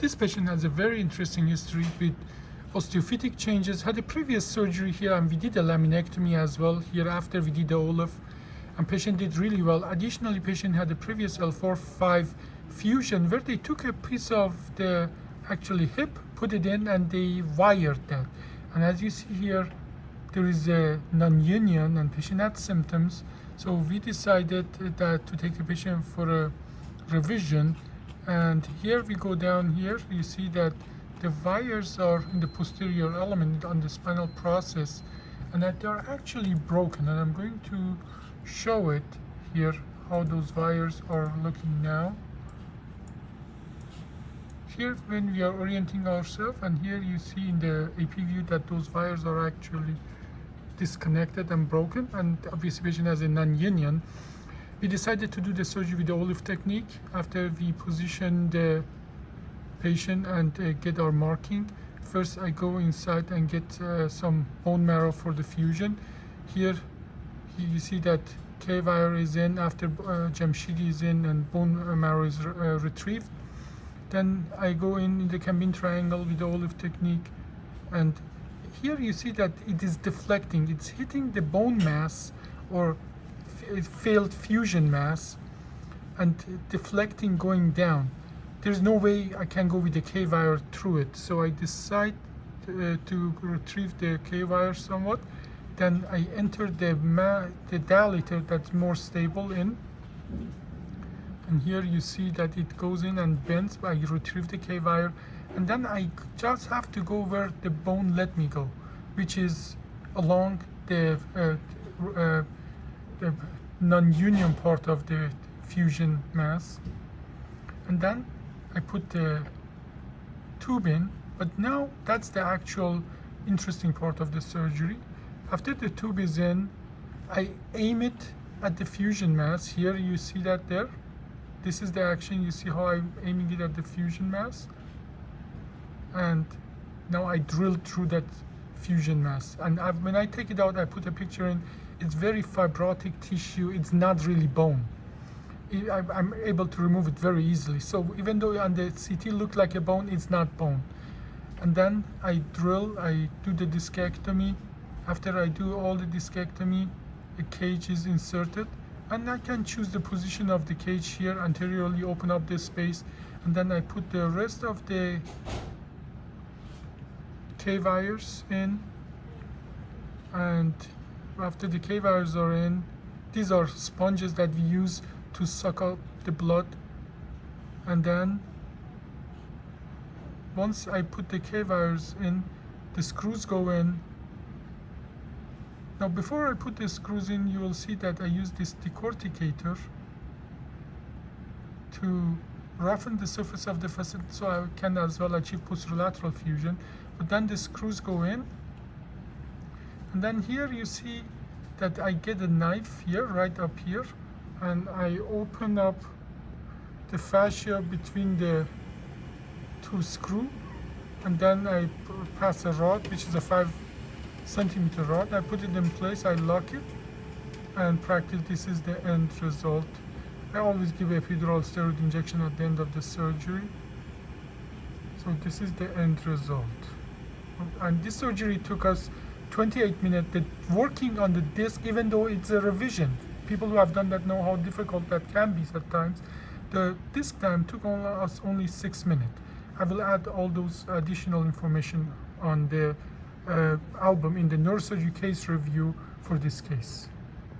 This patient has a very interesting history with osteophytic changes, had a previous surgery here, and we did a laminectomy as well here after we did the OLLIF, and patient did really well. Additionally, patient had a previous L4-5 fusion where they took a piece of the actually hip, put it in, and they wired that. And as you see here, there is a non-union and patient had symptoms. So we decided that to take the patient for a revision. And here we go down here, you see that the wires are in the posterior element on the spinal process and that they are actually broken. And I'm going to show it here how those wires are looking now. Here when we are orienting ourselves, and here you see in the AP view that those wires are actually disconnected and broken, and obviously patient has a non-union. We decided to do the surgery with the OLLIF technique after we position the patient and get our marking. First I go inside and get some bone marrow for the fusion. Here you see that K-wire is in after Jamshidi is in and bone marrow is retrieved. Then I go in the Cambin triangle with the OLLIF technique, and here you see that it is deflecting. It's hitting the bone mass or failed fusion mass and deflecting going down. There's no way I can go with the K-wire through it, so I decide to retrieve the K-wire somewhat. Then I enter the dilator that's more stable in, and here you see that it goes in and bends. I retrieve the K-wire, and then I just have to go where the bone let me go, which is along the non-union part of the fusion mass. And then I put the tube in, but now that's the actual interesting part of the surgery. After the tube is in, I aim it at the fusion mass. Here you see that there. This is the action. You see how I'm aiming it at the fusion mass. And now I drill through that fusion mass. And when I take it out, I put a picture in. It's very fibrotic tissue. It's not really bone. I'm able to remove it very easily. So even though on the CT looked like a bone, it's not bone. And then I drill, I do the discectomy. After I do all the discectomy, a cage is inserted. And I can choose the position of the cage here, anteriorly open up the space. And then I put the rest of the K-wires in. And after the K-wires are in, these are sponges that we use to suck up the blood. And then once I put the K-wires in, the screws go in. Now before I put the screws in, you will see that I use this decorticator to roughen the surface of the facet so I can as well achieve posterolateral fusion. But then the screws go in, and then here you see that I get a knife here, right up here, and I open up the fascia between the two screws, and then I pass a rod, which is a 5-centimeter rod. I put it in place, I lock it, and practice this is the end result. I always give a epidural steroid injection at the end of the surgery. So this is the end result. And this surgery took us 28 minutes. The working on the disc, even though it's a revision, people who have done that know how difficult that can be at times. The disc time took us only 6 minutes. I will add all those additional information on the album in the neurosurgery case review for this case.